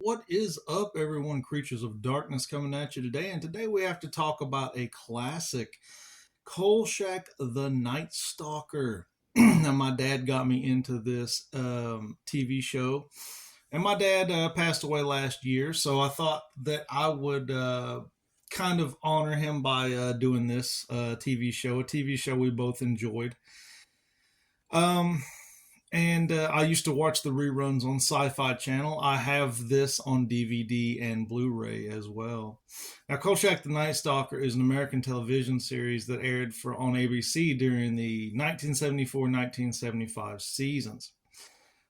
What is up, everyone? Creatures of Darkness coming at you today. And today we have to talk about a classic, Kolchak the Night Stalker. Now, my dad got me into this TV show, and my dad passed away last year. So I thought that I would kind of honor him by doing this TV show, a TV show we both enjoyed. Um, and I used to watch the reruns on Sci-Fi Channel. I have this on DVD and Blu-ray as well. Now, Kolchak the Night Stalker is an American television series that aired on ABC during the 1974-1975 seasons.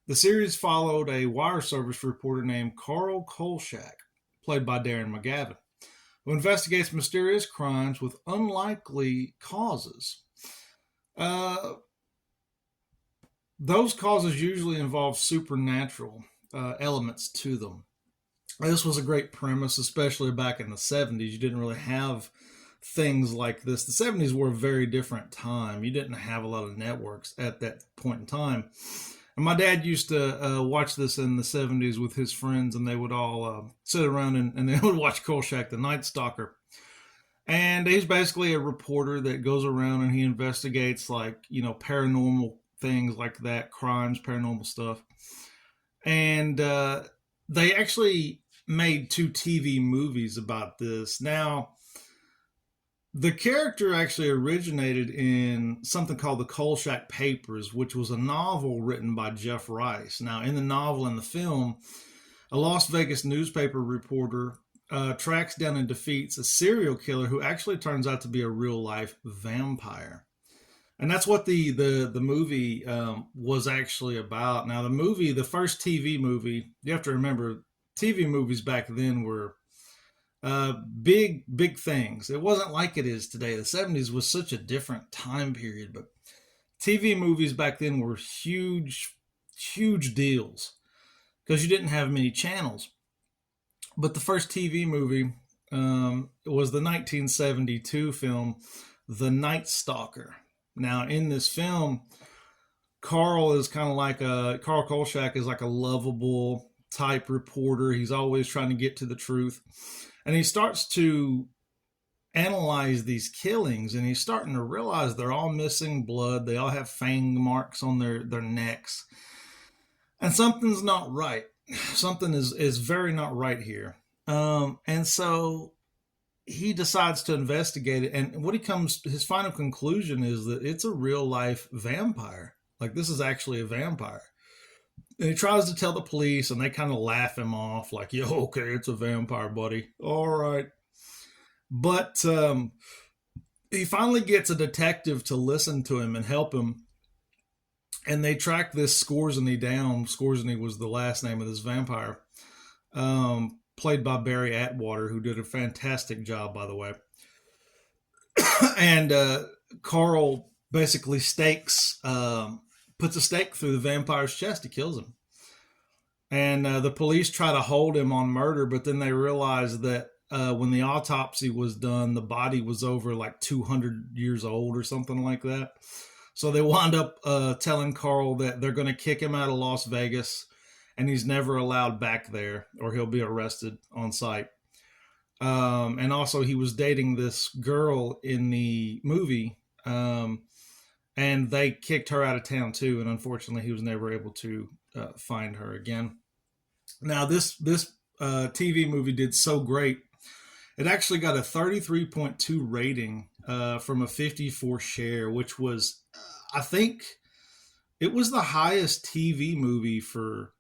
The series followed a wire service reporter named Carl Kolchak, played by Darren McGavin, who investigates mysterious crimes with unlikely causes. Those causes usually involve supernatural elements to them. This was a great premise, especially back in the 70s. You didn't really have things like this. The 70s were a very different time. You didn't have a lot of networks at that point in time. And my dad used to watch this in the 70s with his friends, and they would all sit around and they would watch Kolchak the Night Stalker. And he's basically a reporter that goes around and he investigates, like, paranormal things like that, crimes, paranormal stuff. And they actually made two TV movies about this. Now, the character actually originated in something called the Kolchak Papers, which was a novel written by Jeff Rice. Now, in the novel and the film, a Las Vegas newspaper reporter tracks down and defeats a serial killer who actually turns out to be a real-life vampire. And that's what the movie was actually about. Now, the first TV movie, you have to remember, TV movies back then were big things. It wasn't like it is today. The 70s was such a different time period, but TV movies back then were huge deals because you didn't have many channels. But the first TV movie was the 1972 film, The Night Stalker. Now, in this film, Carl Kolchak is like a lovable type reporter. He's always trying to get to the truth. And he starts to analyze these killings, and he's starting to realize they're all missing blood. They all have fang marks on their necks. And something's not right. Something is very not right here. And so he decides to investigate it, and his final conclusion is that it's a real life vampire. Like, this is actually a vampire. And he tries to tell the police, and they kind of laugh him off, like, "Yeah, okay, it's a vampire, buddy. All right." But he finally gets a detective to listen to him and help him, and they track this Skorzeny down. Skorzeny was the last name of this vampire. Played by Barry Atwater, who did a fantastic job, by the way. And Carl basically puts a stake through the vampire's chest. He kills him. And the police try to hold him on murder, but then they realize that when the autopsy was done, the body was over like 200 years old or something like that. So they wound up telling Carl that they're going to kick him out of Las Vegas, and he's never allowed back there, or he'll be arrested on sight. And also, he was dating this girl in the movie, and they kicked her out of town too. And unfortunately, he was never able to find her again. Now, this TV movie did so great. It actually got a 33.2 rating from a 54 share, which was, I think, it was the highest TV movie for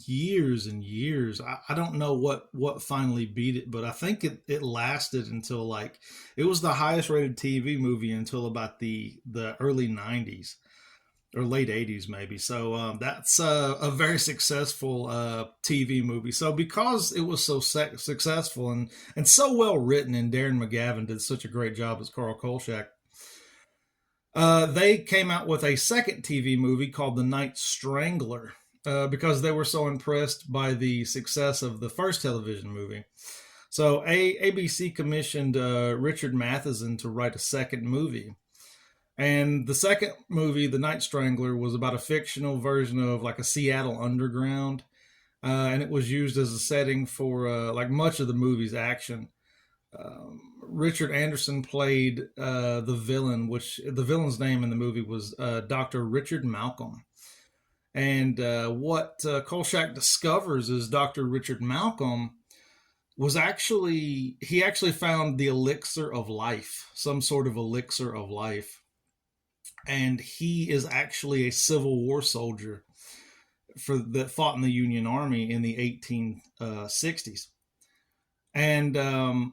years and years. I don't know what finally beat it, but I think it lasted until, like, it was the highest rated TV movie until about the early 90s or late 80s maybe. So that's a very successful TV movie. So because it was so successful and so well written, and Darren McGavin did such a great job as Carl Kolchak, they came out with a second TV movie called The Night Strangler. Because they were so impressed by the success of the first television movie. So ABC commissioned Richard Matheson to write a second movie. And the second movie, The Night Strangler, was about a fictional version of like a Seattle underground and it was used as a setting for like much of the movie's action. Richard Anderson played the villain, which the villain's name in the movie was Dr. Richard Malcolm. And what Kolchak discovers is Dr. Richard Malcolm was actually, he actually found the elixir of life, some sort of elixir of life. And he is actually a Civil War soldier that fought in the Union Army in the 1860s. And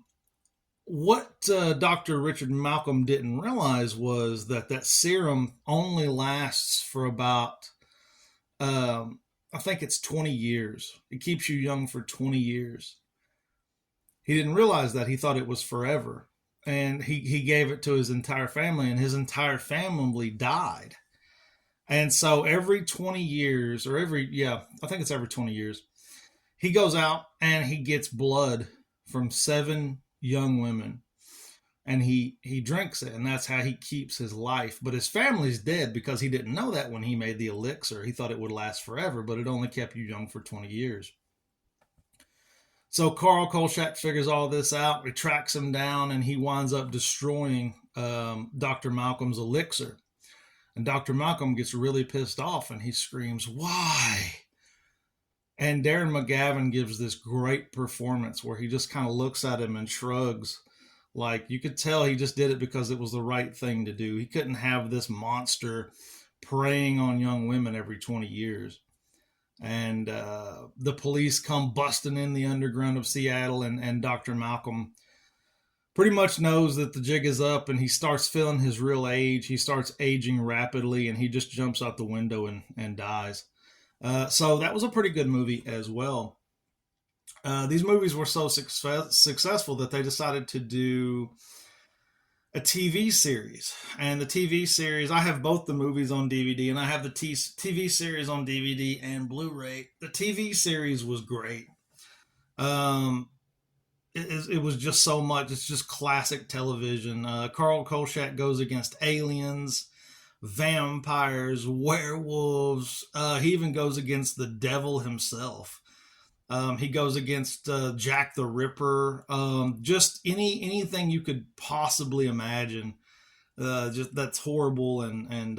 what Dr. Richard Malcolm didn't realize was that that serum only lasts for about, I think it's 20 years. It keeps you young for 20 years. He didn't realize that. He thought it was forever. And he gave it to his entire family, and his entire family died. And so every 20 years, or I think it's every 20 years, he goes out and he gets blood from 7 young women, and he drinks it, and that's how he keeps his life. But his family's dead because he didn't know that when he made the elixir. He thought it would last forever, but it only kept you young for 20 years. So Carl Kolchak figures all this out. He tracks him down, and he winds up destroying Dr. Malcolm's elixir. And Dr. Malcolm gets really pissed off, and he screams, "Why?" And Darren McGavin gives this great performance where he just kind of looks at him and shrugs. Like, you could tell he just did it because it was the right thing to do. He couldn't have this monster preying on young women every 20 years. And the police come busting in the underground of Seattle, and Dr. Malcolm pretty much knows that the jig is up, and he starts feeling his real age. He starts aging rapidly, and he just jumps out the window and dies. So that was a pretty good movie as well. These movies were so successful that they decided to do a TV series. And the TV series, I have both the movies on DVD, and I have the TV series on DVD and Blu-ray. The TV series was great. It was just so much. It's just classic television. Carl Kolchak goes against aliens, vampires, werewolves. He even goes against the devil himself. He goes against Jack the Ripper. Just anything you could possibly imagine. Just that's horrible. And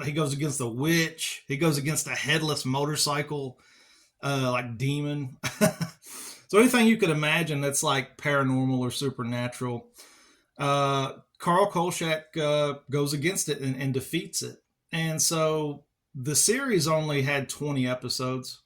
he goes against the witch. He goes against a headless motorcycle, like demon. So anything you could imagine that's like paranormal or supernatural. Carl Kolchak goes against it and defeats it. And so the series only had 20 episodes.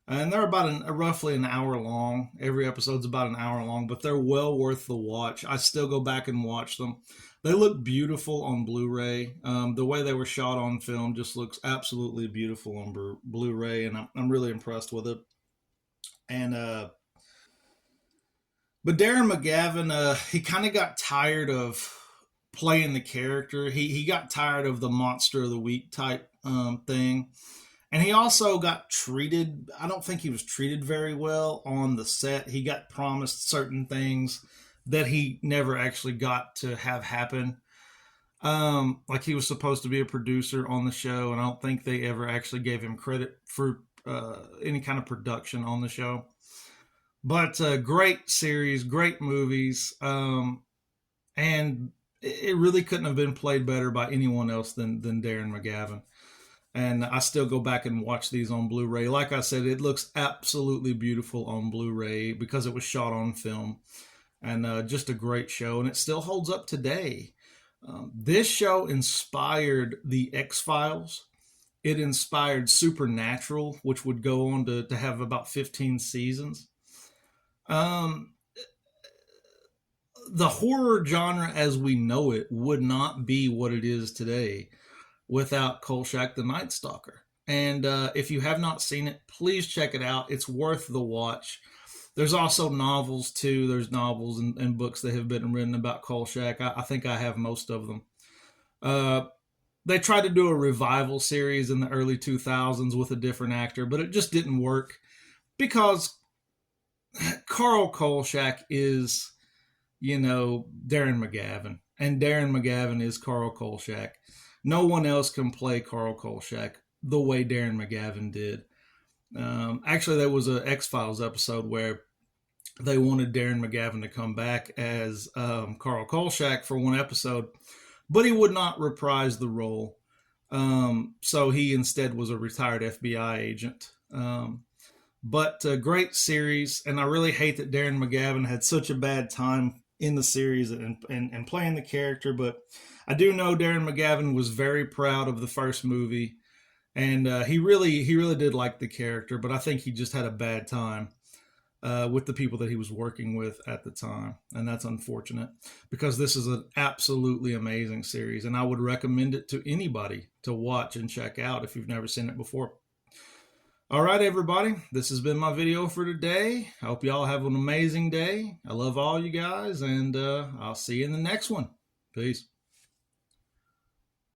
And they're about roughly an hour long. Every episode's about an hour long, but they're well worth the watch. I still go back and watch them. They look beautiful on Blu-ray. The way they were shot on film just looks absolutely beautiful on Blu-ray, and I'm really impressed with it. And but Darren McGavin, he kind of got tired of playing the character. He got tired of the monster of the week type thing. And he also got treated, I don't think he was treated very well on the set. He got promised certain things that he never actually got to have happen. Like he was supposed to be a producer on the show, and I don't think they ever actually gave him credit for any kind of production on the show. But great series, great movies, and it really couldn't have been played better by anyone else than Darren McGavin. And I still go back and watch these on Blu-ray. Like I said, it looks absolutely beautiful on Blu-ray because it was shot on film. And just a great show. And it still holds up today. This show inspired The X-Files. It inspired Supernatural, which would go on to have about 15 seasons. The horror genre as we know it would not be what it is today without Kolchak the Night Stalker. And if you have not seen it, please check it out. It's worth the watch. There's also novels too. There's novels and books that have been written about Kolchak. I think I have most of them. They tried to do a revival series in the early 2000s with a different actor, but it just didn't work because Carl Kolchak is, Darren McGavin. And Darren McGavin is Carl Kolchak. No one else can play Carl Kolchak the way Darren McGavin did. Actually, there was an X-Files episode where they wanted Darren McGavin to come back as Carl Kolchak for one episode, but he would not reprise the role. So he instead was a retired FBI agent. But great series, and I really hate that Darren McGavin had such a bad time in the series and playing the character. But I do know Darren McGavin was very proud of the first movie, and he really did like the character. But I think he just had a bad time with the people that he was working with at the time, and that's unfortunate because this is an absolutely amazing series, and I would recommend it to anybody to watch and check out if you've never seen it before. All right, everybody, this has been my video for today. I hope y'all have an amazing day. I love all you guys, and I'll see you in the next one. Peace.